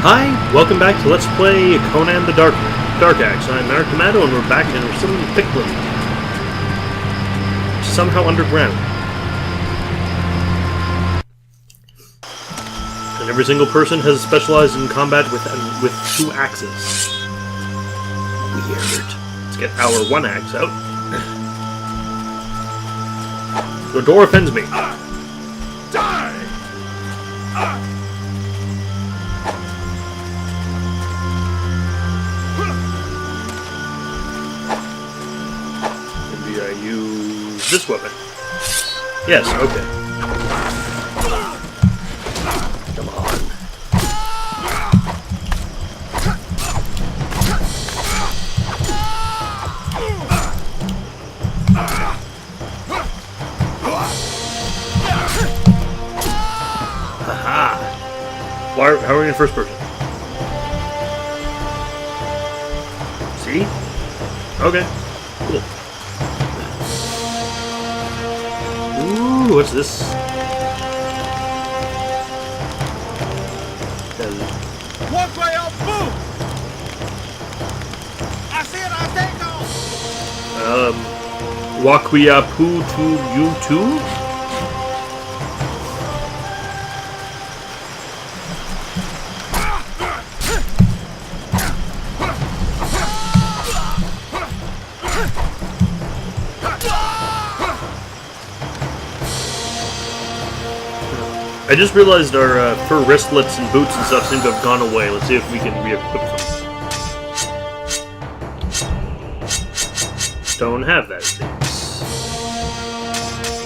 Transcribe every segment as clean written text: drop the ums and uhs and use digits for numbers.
Hi, welcome back to Let's Play Conan the Dark Axe. I'm Eric Tomato, and we're back and we're still in Picts. Somehow underground. And every single person has specialized in combat with two axes. Weird. Let's get our one axe out. The door offends me. Die! Maybe I use this weapon. Yes, okay. Come on. Haha. How are we in first person? See? Okay. Cool. Ooh, what's this? Walk by your boot! I said I take off! Wakwiapu to you too? I just realized our fur wristlets and boots and stuff seem to have gone away. Let's see if we can re-equip them. Don't have that, it seems.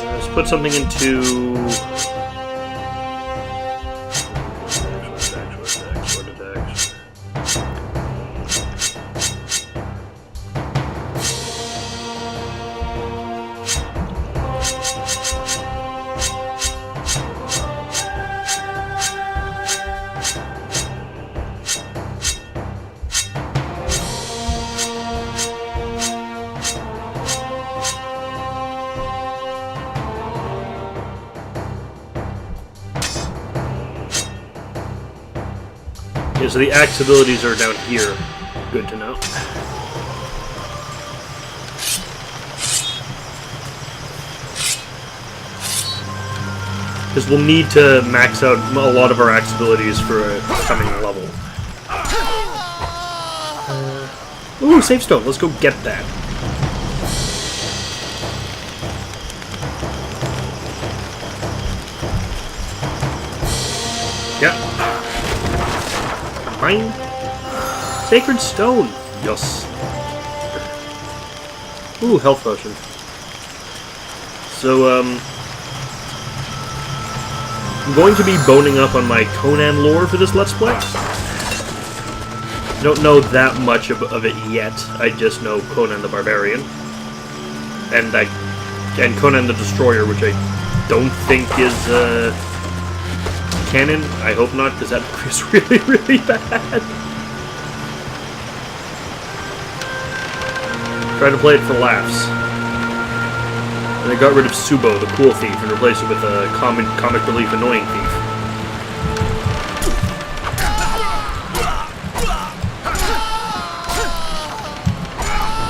Let's put something into... Sword attacks. Yeah, so the axe abilities are down here. Good to know. Because we'll need to max out a lot of our axe abilities for a coming level. Ooh, save stone. Let's go get that. Yeah. Fine. Sacred stone. Yes. Ooh, health potion. So, I'm going to be boning up on my Conan lore for this Let's Play. Don't know that much of it yet. I just know Conan the Barbarian. And Conan the Destroyer, which I don't think is, canon. I hope not, because that movie is really, really bad. Try to play it for laughs. And they got rid of Subo, the cool thief, and replaced it with a comic relief annoying thief.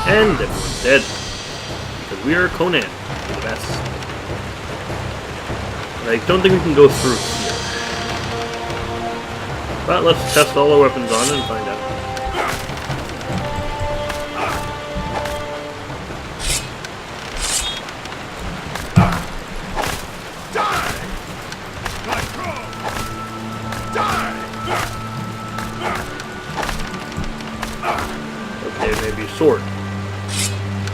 And everyone's dead. Because we are Conan. We're the best. I don't think we can go through here. But let's test all our weapons on and find out. Okay, maybe a sword.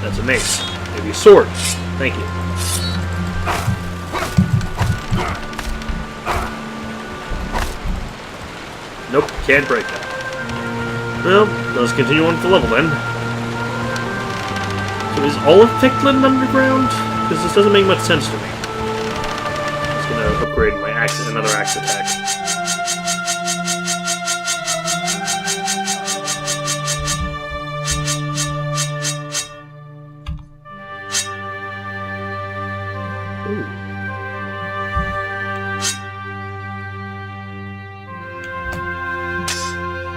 That's a mace. Maybe a sword. Thank you. Nope, can't break that. Well, let's continue on with the level then. So is all of Pictland underground? Because this doesn't make much sense to me. I'm just gonna upgrade my axe, another axe attack. Ooh.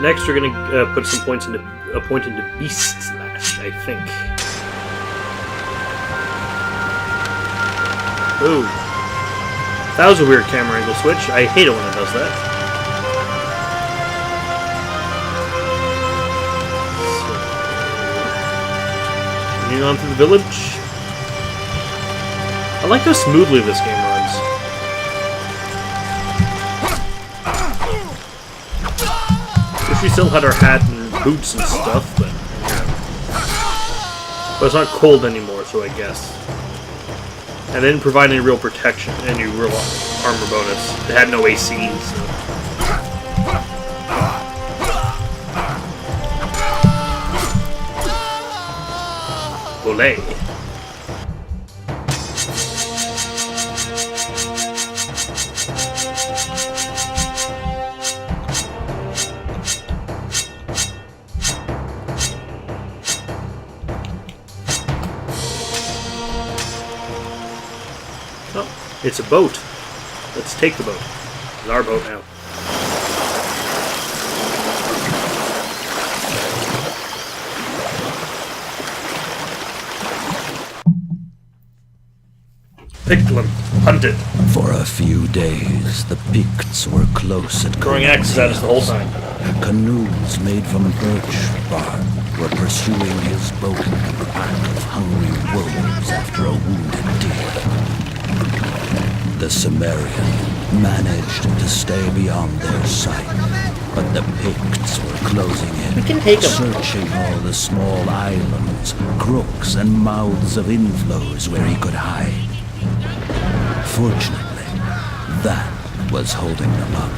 Next, we're gonna put some points into a point into Beast Slash, I think. Ooh, that was a weird camera angle switch. I hate it when it does that. So, moving on to the village. I like how smoothly this game runs. Wish we still had our hat and boots and stuff, but yeah. But it's not cold anymore, so I guess. And they didn't provide any real protection, any real armor bonus. They had no AC, so. Olay. Oh, it's a boat. Let's take the boat. It's our boat now. Pictland hunted. For a few days, the Picts were close at Throwing axes at us the whole time. Canoes made from birch bark were pursuing his boat like a pack of hungry wolves after a wounded deer. The Cimmerian managed to stay beyond their sight, but the Picts were closing in, We can take 'em. searching all the small islands, crooks, and mouths of inflows where he could hide. Fortunately, that was holding them up.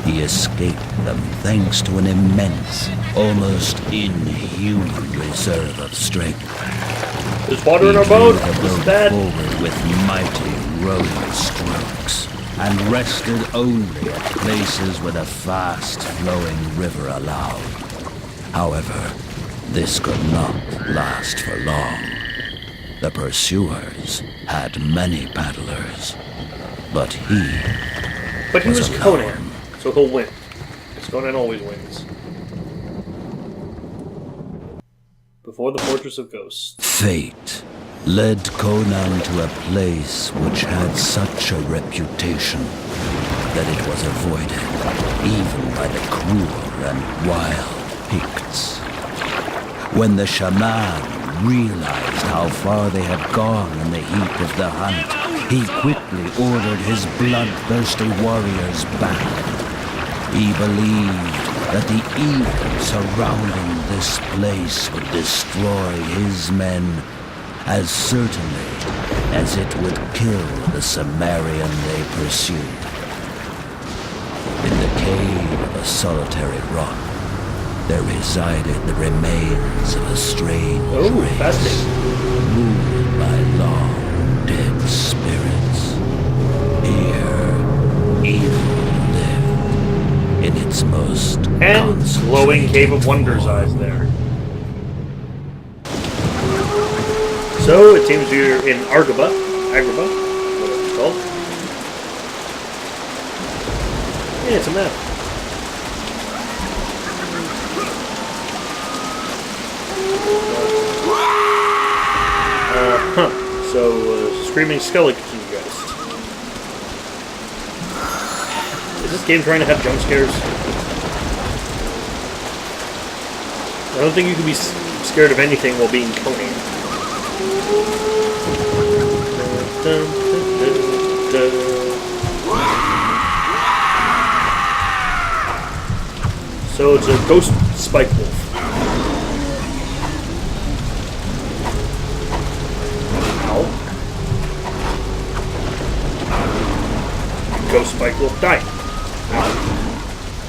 He escaped them thanks to an immense, almost inhuman reserve of strength. There's water in He our boat. drew the This is boat bad. forward with mighty rowing strokes, and rested only at places where the fast-flowing river allowed. However, this could not last for long. The pursuers had many paddlers, but he was alone. Conan, so he'll win. Because Conan always wins. Before the Fortress of Ghosts. Fate led Conan to a place which had such a reputation that it was avoided even by the cruel and wild Picts. When the shaman realized how far they had gone in the heat of the hunt, he quickly ordered his bloodthirsty warriors back. He believed that the evil surrounding this place would destroy his men as certainly as it would kill the Cimmerian they pursued. In the cave of a solitary rock, there resided the remains of a strange race, fascinating. ruled by long-dead spirits. Here, evil lived in its most And glowing Cave of concentrated Wonders form. eyes there. So, it seems we're in Agrabah, whatever it's called. Yeah, it's a map. So, Screaming Skeleton Ghost. Is this game trying to have jump scares? I don't think you can be scared of anything while being Conan. So it's a ghost spike wolf. Ow. Ghost spike wolf, die. Ow.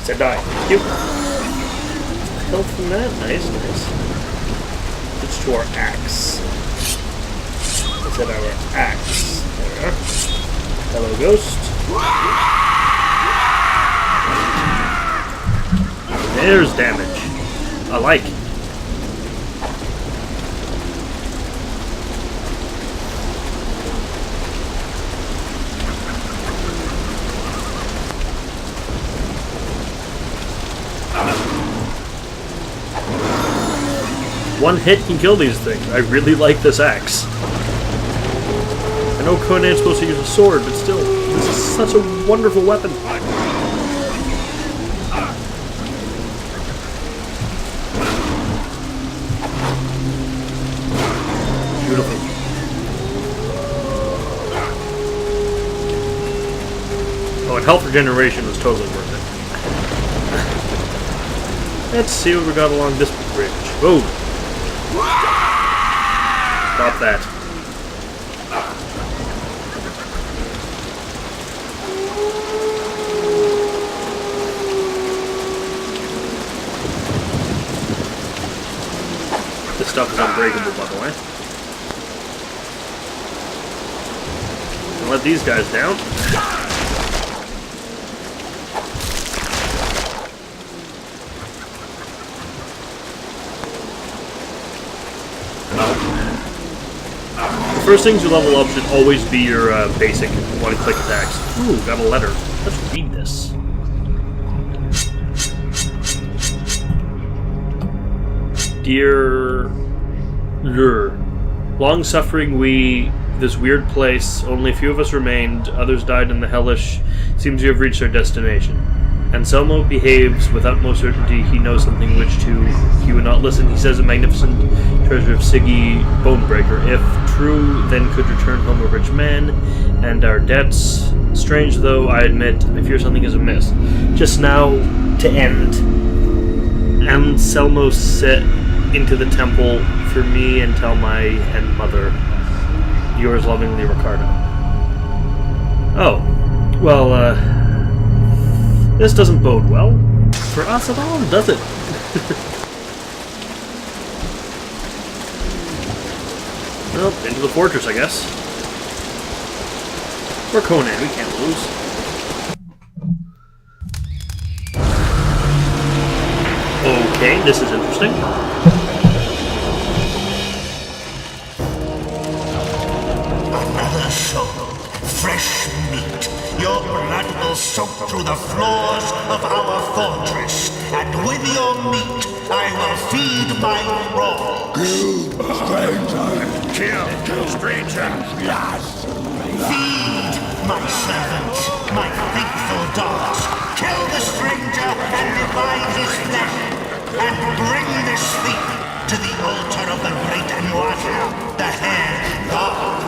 I said die. Thank you. Health from that? Nice, nice. Switch to our axe. Let's hit our axe. There we are. Hello, ghost. There's damage. I like. One hit can kill these things. I really like this axe. I know Conan's supposed to use a sword, but still, this is such a wonderful weapon. Beautiful. Oh, and health regeneration was totally worth it. Let's see what we got along this bridge. Whoa! Stop that. This stuff is unbreakable, by the way. And let these guys down. The first things you level up should always be your basic one-click attacks. Ooh, got a letter. Let's read this. Dear long-suffering we, this weird place, only a few of us remained, others died in the hellish, seems you have reached our destination. Anselmo behaves with utmost certainty he knows something which to he would not listen. He says a magnificent treasure of Siggy Bonebreaker. If true, then could return home a rich man, and our debts. Strange though, I admit, I fear something is amiss. Just now, to end. Anselmo set into the temple for me and tell my and mother. Yours lovingly, Ricardo. Oh, well, this doesn't bode well for us at all, does it? Well, into the fortress, I guess. We're Conan, we can't lose. Okay, this is interesting. Another soul, fresh meat. Your blood will soak through the floors of our fortress, and with your meat, I will feed my thralls. Kill stranger. Feed my servants, my faithful dogs. Kill the stranger and divide his flesh, and bring this thief to the altar of the great Anuata, the Hair God.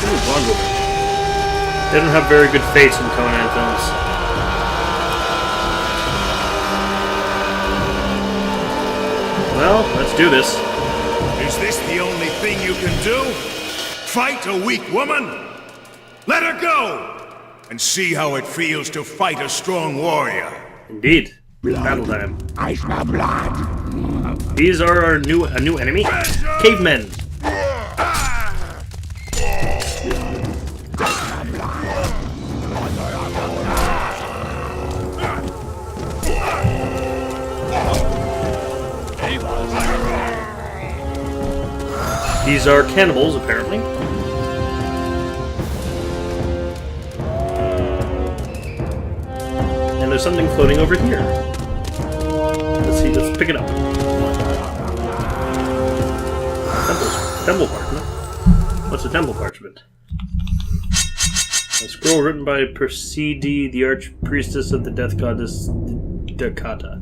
What is wrong with them? They don't have very good fates in Conan films. Well, let's do this. Is this the only thing you can do? Fight a weak woman? Let her go! And see how it feels to fight a strong warrior. Indeed. Battle time. I smell blood. These are our new enemy. Cavemen. These are cannibals, apparently. And there's something floating over here. Let's see, let's pick it up. Temple parchment? What's a temple parchment? A scroll written by Persidi, the archpriestess of the death goddess Dakata.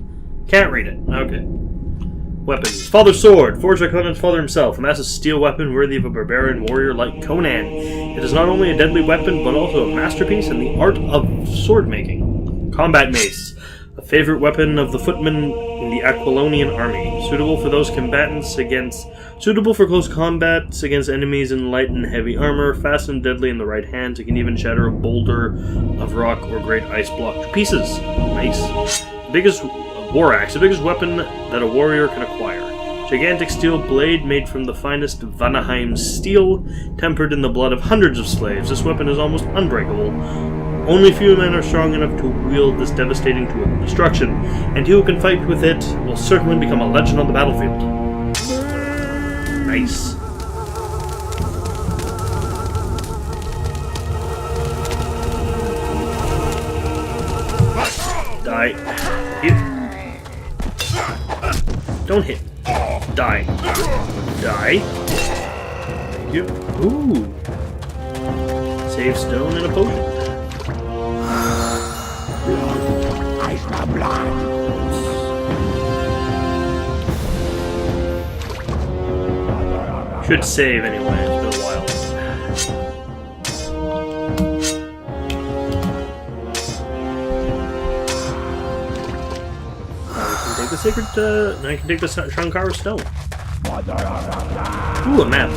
Can't read it. Okay. Weapons. Father's sword, forged by Conan's father himself. A massive steel weapon worthy of a barbarian warrior like Conan. It is not only a deadly weapon, but also a masterpiece in the art of sword making. Combat mace. A favorite weapon of the footmen in the Aquilonian army. Suitable for close combats against enemies in light and heavy armor. Fast and deadly in the right hand. It can even shatter a boulder of rock or great ice block to pieces. Nice. Biggest war axe, the biggest weapon that a warrior can acquire. Gigantic steel blade made from the finest Vanaheim steel, tempered in the blood of hundreds of slaves. This weapon is almost unbreakable. Only few men are strong enough to wield this devastating tool of destruction, and he who can fight with it will certainly become a legend on the battlefield. Nice. Die. Hit. Don't hit. Die. Die. Thank you. Ooh. Save stone and a potion. Should save anyway. It's been a while. Take the sacred, and I can take the Shankara stone. Ooh, a map.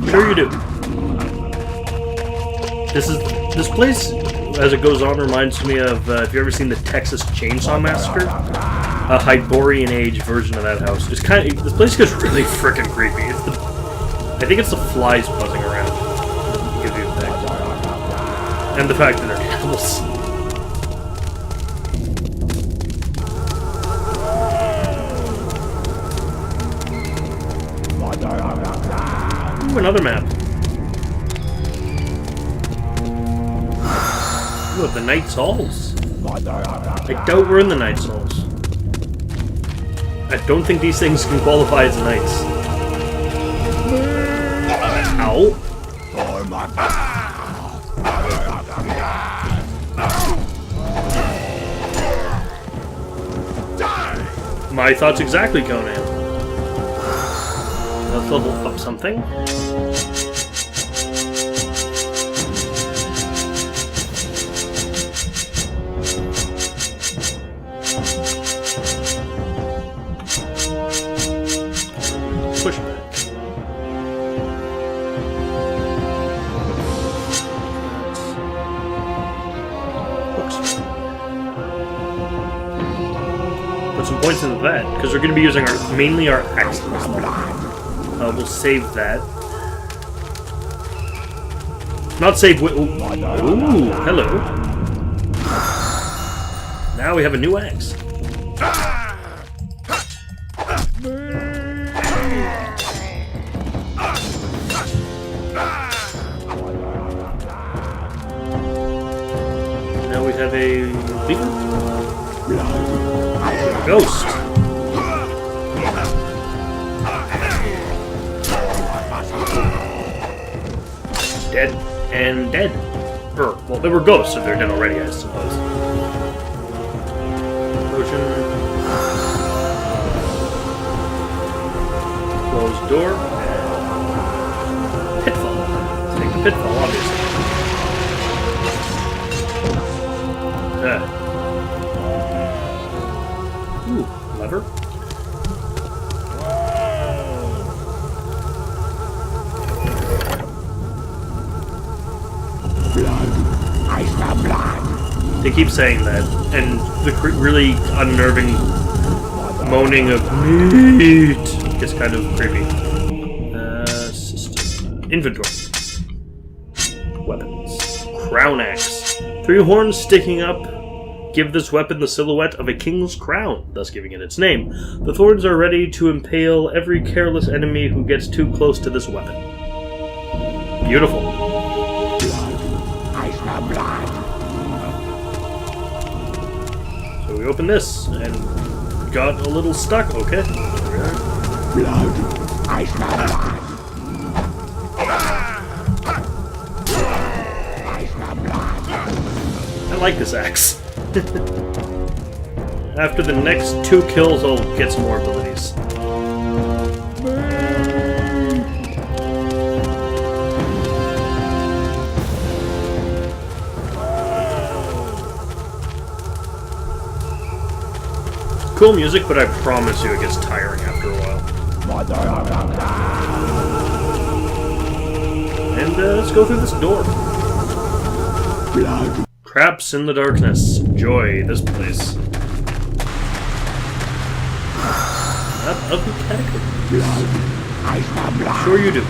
Sure you do. This place, as it goes on, reminds me of, have you ever seen the Texas Chainsaw Massacre? A Hyborian Age version of that house. It's kind of, this place gets really freaking creepy. It's the, I think it's the flies buzzing around. Give you that. And the fact that they're animals. Ooh, another map. Ooh, the Knight's Halls. I doubt we're in the Knight's Halls. I don't think these things can qualify as knights. Ow. My thoughts exactly, Conan. Let's level up something. Pushback. Hooks. Put some points into that, because we're going to be using mainly our axes. We'll save that. Not save. Ooh, hello. Now we have a new axe. Now we have a beaver. Ghost. Dead and dead. Well, they were ghosts if they're dead already, I suppose. Potion. Closed door. Pitfall. Let's take the pitfall, obviously. Ooh, lever. They keep saying that, and the really unnerving moaning of meat gets kind of creepy. System. Inventory. Weapons. Crown axe. 3 horns sticking up give this weapon the silhouette of a king's crown, thus giving it its name. The thorns are ready to impale every careless enemy who gets too close to this weapon. Beautiful. So we open this, and got a little stuck, okay. I like this axe. After the next 2 kills, I'll get some more abilities. Cool music, but I promise you it gets tiring after a while. And let's go through this door. Traps in the darkness. Enjoy this place. Not ugly catacombs. Sure you do.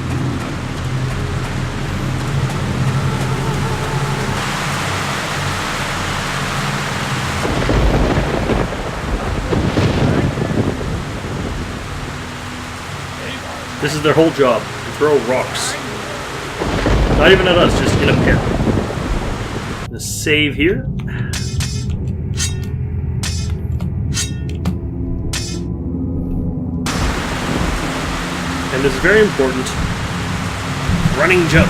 This is their whole job, to throw rocks. Not even at us, just in a pit. Let's save here. And it's very important. Running jump.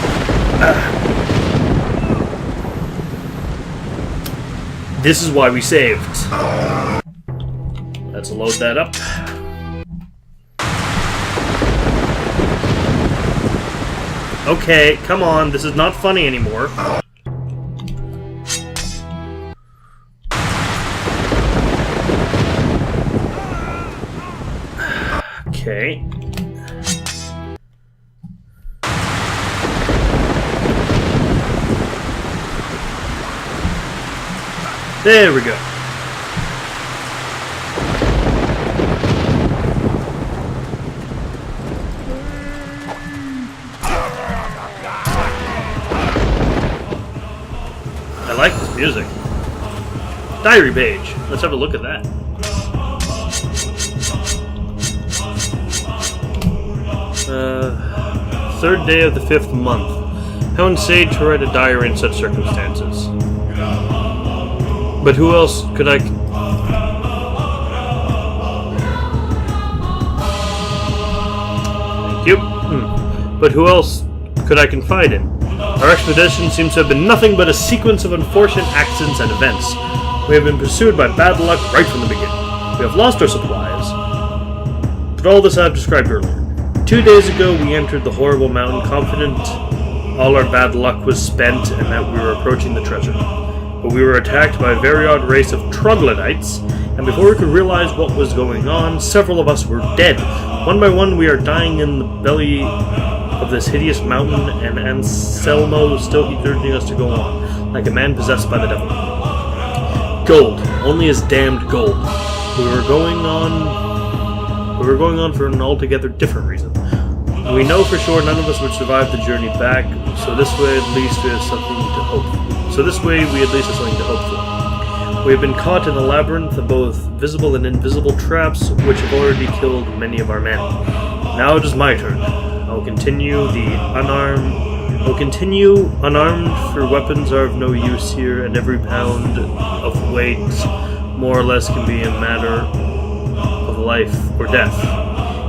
This is why we saved. Let's load that up. Okay, come on. This is not funny anymore. Okay. There we go. I like this music. Diary page. Let's have a look at that. Third day of the 5th month. How insane to write a diary in such circumstances. But who else could I... Thank you. But who else could I confide in? Our expedition seems to have been nothing but a sequence of unfortunate accidents and events. We have been pursued by bad luck right from the beginning. We have lost our supplies. But all this I have described earlier. 2 days ago we entered the horrible mountain confident all our bad luck was spent and that we were approaching the treasure. But we were attacked by a very odd race of troglodytes, and before we could realize what was going on, several of us were dead. One by one we are dying in the belly of this hideous mountain, and Anselmo still keeps urging us to go on, like a man possessed by the devil. Gold. Only his damned gold. We were going on for an altogether different reason. We know for sure none of us would survive the journey back, so this way at least we have something to hope for. We have been caught in a labyrinth of both visible and invisible traps, which have already killed many of our men. Now it is my turn. I will continue unarmed, for weapons are of no use here, and every pound of weight, more or less, can be a matter of life or death.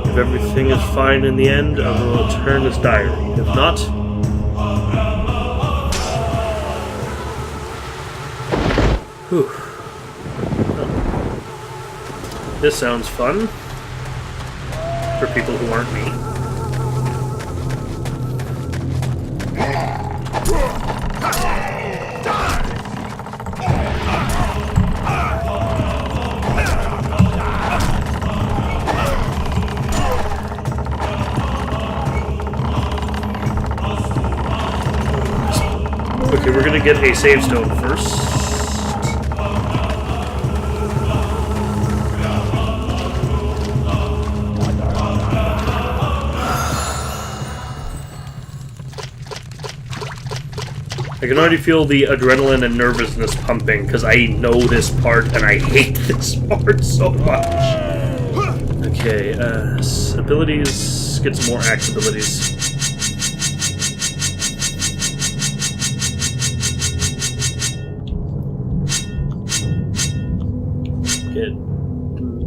If everything is fine in the end, I will return this diary. If not... Whew. This sounds fun. For people who aren't me. Okay, we're gonna get a save stone first. I can already feel the adrenaline and nervousness pumping because I know this part and I hate this part so much. Okay, abilities. Get some more axe abilities. Get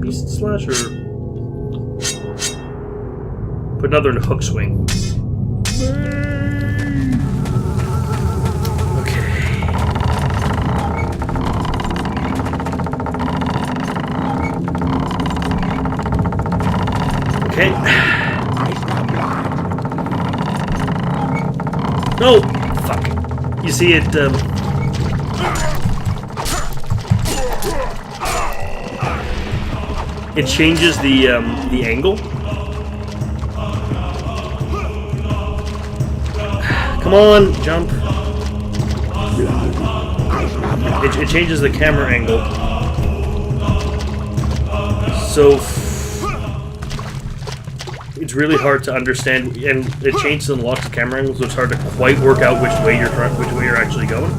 Beast Slash or put another in Hook Swing. Okay. No! Fuck. You see it, it changes the angle. Come on, jump. It changes the camera angle. So... it's really hard to understand, and it changes and locks the camera angle, so it's hard to quite work out which way you're actually going.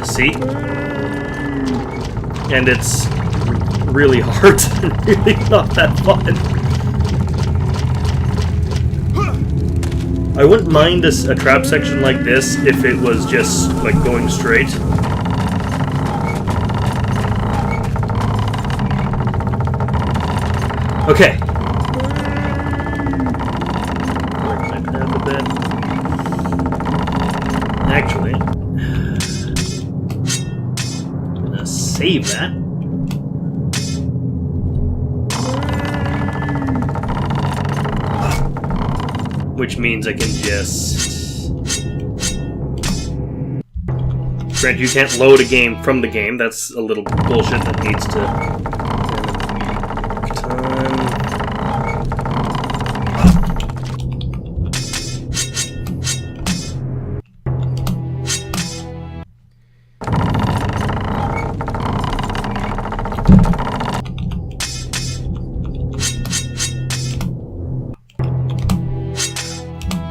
See? And it's really hard and really not that fun. I wouldn't mind a trap section like this if it was just, like, going straight. Okay. Actually, I'm gonna save that. Which means I can just... Granted, you can't load a game from the game. That's a little bullshit that needs to...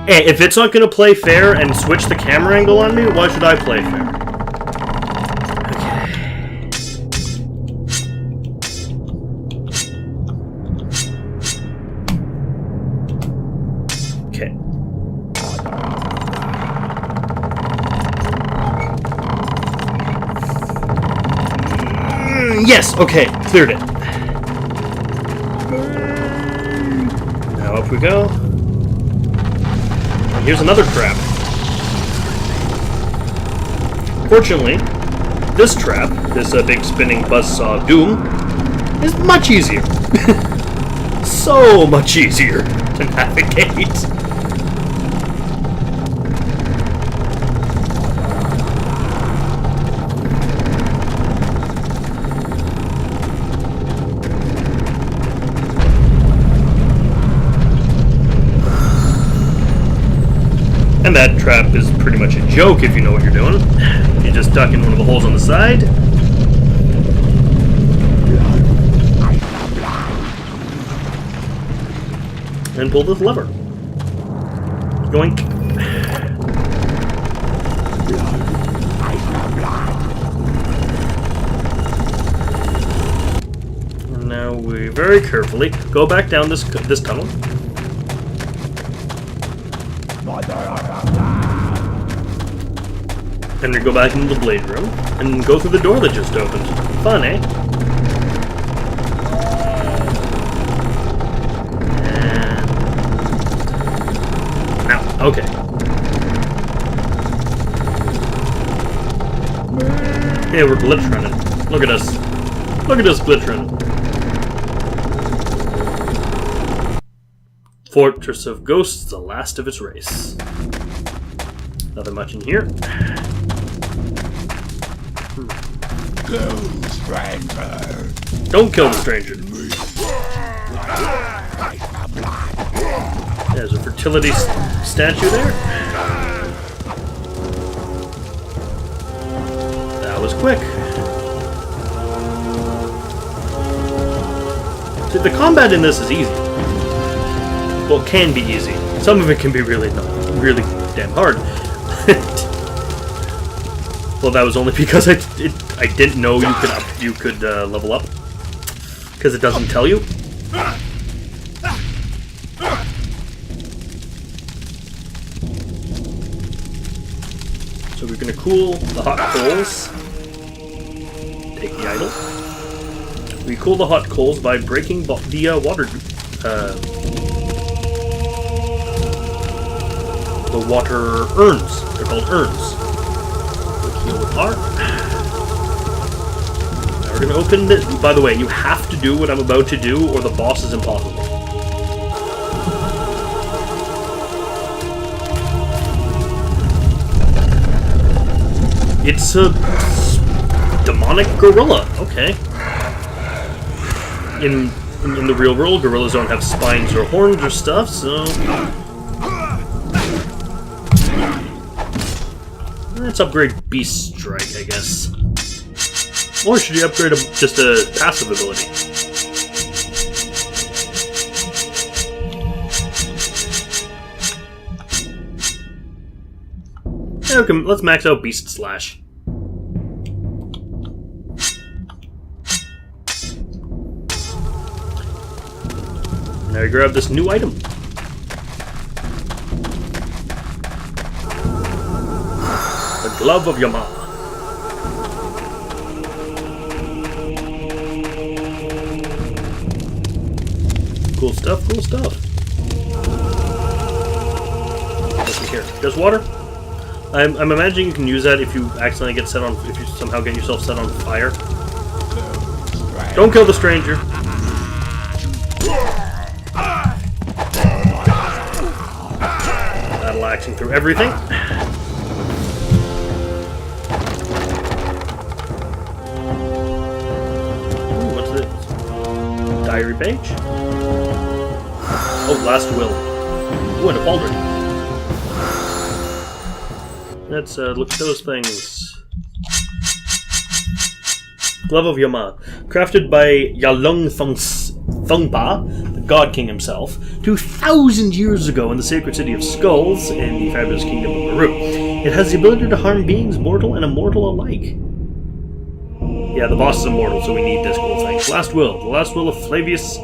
Hey, if it's not going to play fair and switch the camera angle on me, why should I play fair? Okay. Yes, okay, cleared it. Now up we go. Here's another trap. Fortunately, this trap, this big spinning buzzsaw doom, is much easier. So much easier to navigate. And that trap is pretty much a joke if you know what you're doing. You just duck in one of the holes on the side. And pull this lever. Yoink. And now we very carefully go back down this tunnel. And we go back into the blade room and go through the door that just opened. Fun, eh? And now, okay. Yeah, we're glitch running. Look at us. Look at us glitch running. Fortress of Ghosts, the last of its race. Nothing much in here. Kill the stranger. Don't kill the stranger. There's a fertility statue there. That was quick. See, the combat in this is easy. Well, it can be easy. Some of it can be really damn hard. Well, that was only because I didn't know you could level up, because it doesn't tell you. So we're gonna cool the hot coals. Take the idol. We cool the hot coals by breaking the water urns. They're called urns. Heal with R. Now we're gonna open this. By the way, you have to do what I'm about to do, or the boss is impossible. It's a demonic gorilla. Okay. In the real world, gorillas don't have spines or horns or stuff, so let's upgrade Beast Strike, I guess. Or should you upgrade just a passive ability? Yeah, okay, let's max out Beast Slash. Now I grab this new item. The Glove of Yama. Cool stuff, cool stuff. What's in here? Just water? I'm imagining you can use that if you accidentally get set on, if you somehow get yourself set on fire. Don't kill the stranger. Battle axing through everything. Ooh, what's this? Diary page? Oh, last will. Ooh, and a pauldron. Let's look at those things. Glove of Yama, crafted by Yalung Thongpa, the God King himself, 2,000 years ago in the sacred city of Skulls in the fabulous kingdom of Meru. It has the ability to harm beings mortal and immortal alike. Yeah, the boss is immortal, so we need this cool thing. Last will. The last will of Flavius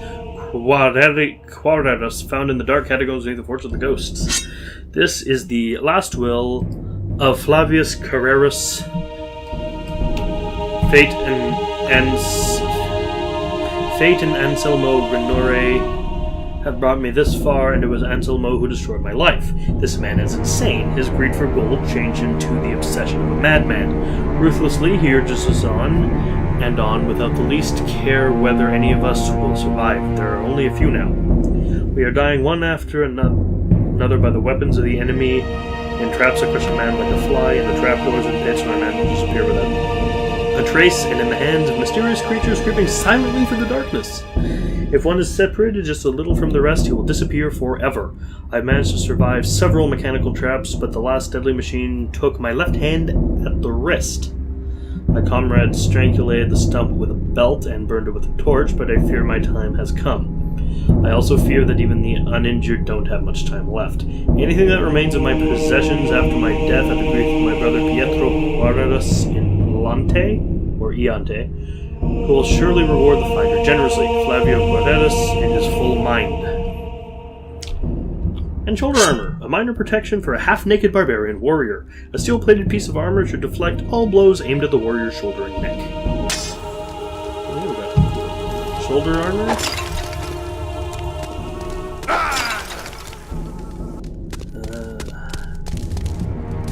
Quadratus, found in the dark catacombs beneath the Fortress of the Ghosts. This is the last will of Flavius Carrerus. Fate and Anselmo Renore have brought me this far, and it was Anselmo who destroyed my life. This man is insane. His greed for gold changed him to the obsession of a madman. Ruthlessly, he urges us on and on without the least care whether any of us will survive. There are only a few now. We are dying one after another by the weapons of the enemy, and traps that crush a man like a fly, and the trapdoors and pits where a man will disappear without a trace, and in the hands of mysterious creatures creeping silently through the darkness. If one is separated just a little from the rest, he will disappear forever. I've managed to survive several mechanical traps, but the last deadly machine took my left hand at the wrist. My comrade strangulated the stump with a belt and burned it with a torch, but I fear my time has come. I also fear that even the uninjured don't have much time left. Anything that remains of my possessions after my death at the grief of my brother Pietro Quadratus in Lante, or Iante, who will surely reward the finder generously, Flavio Quadratus in his full mind. And shoulder armor, a minor protection for a half-naked barbarian warrior. A steel-plated piece of armor should deflect all blows aimed at the warrior's shoulder and neck. Shoulder armor?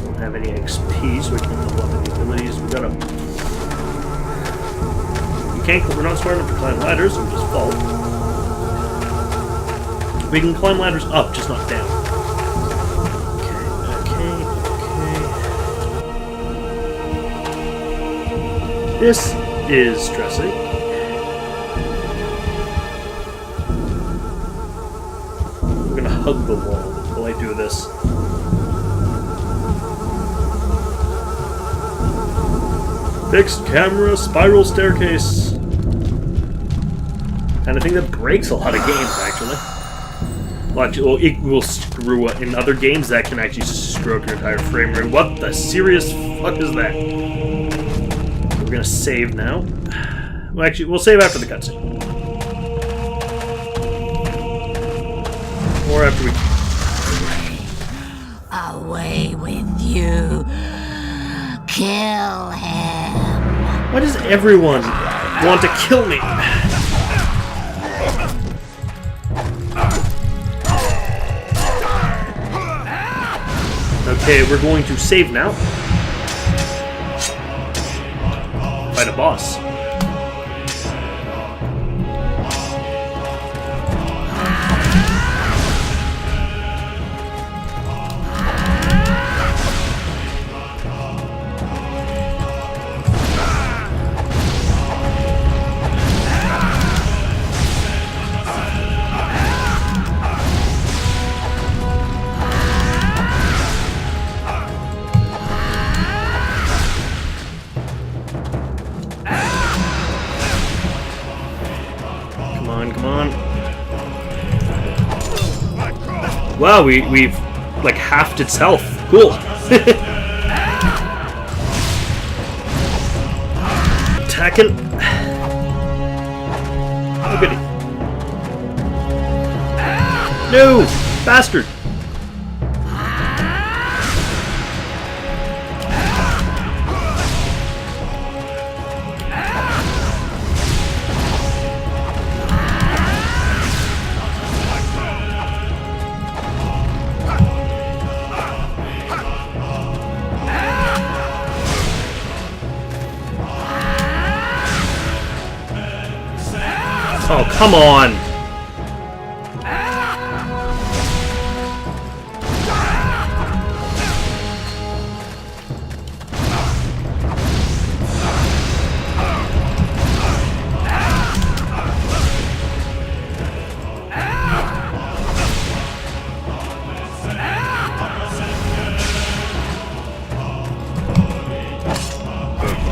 Don't have any XP, so we can't level up any abilities. We gotta... We're not smart enough to climb ladders, so we just fall. We can climb ladders up, just not down. Okay. This is stressing. I'm gonna hug the wall while I do this. Fixed camera, spiral staircase. And I think that breaks a lot of games, actually. Well, it will screw up. In other games, that can actually screw up your entire frame rate. What the serious fuck is that? We're gonna save now. Well, actually, we'll save after the cutscene. Or after we... Away with you. Kill him. Why does everyone want to kill me? Okay, we're going to save now. Fight a boss. Wow, we've like halved its health. Cool. Attacking. Oh goody. No! Bastard! Oh, come on!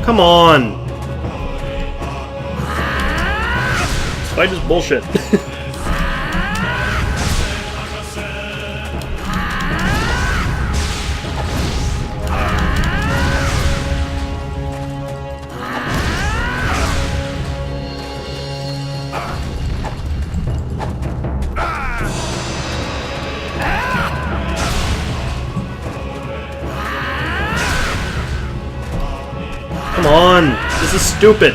Come on! This fight is bullshit. Come on! This is stupid!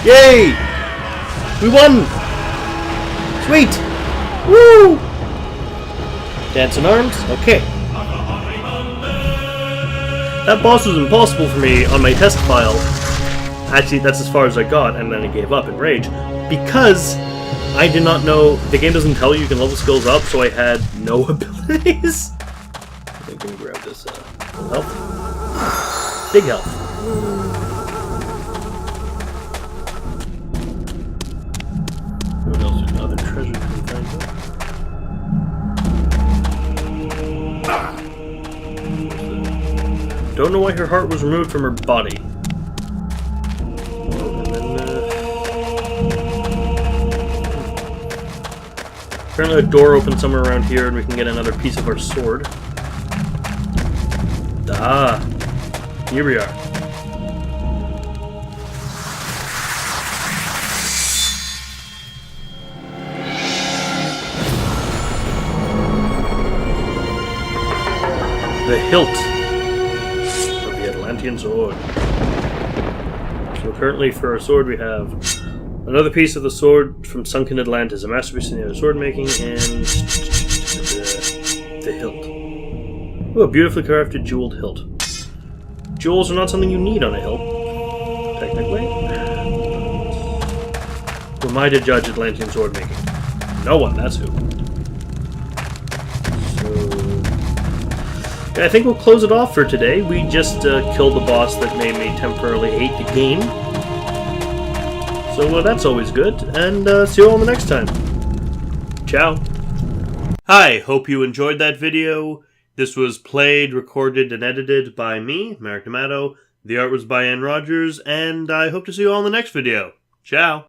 Yay! We won! Sweet! Woo! Dancing arms? Okay. That boss was impossible for me on my test file. Actually, that's as far as I got, and then I gave up in rage. Because I did not know... The game doesn't tell you can level skills up, so I had no abilities. I think I'm gonna grab this health. Big health. What else? There's other treasure to find here. Don't know why her heart was removed from her body. Apparently a door opens somewhere around here and we can get another piece of our sword. Ah, here we are. The hilt of the Atlantean sword. So currently for our sword we have another piece of the sword from sunken Atlantis, a masterpiece in the sword making, and the hilt. Ooh, a beautifully crafted jeweled hilt. Jewels are not something you need on a hilt, technically. Who am I to judge Atlantean sword making? No one, that's who. I think we'll close it off for today. We just killed the boss that made me temporarily hate the game. So that's always good, and see you all the next time. Ciao. Hi, hope you enjoyed that video. This was played, recorded, and edited by me, Marek D'Amato. The art was by Ann Rogers, and I hope to see you all in the next video. Ciao.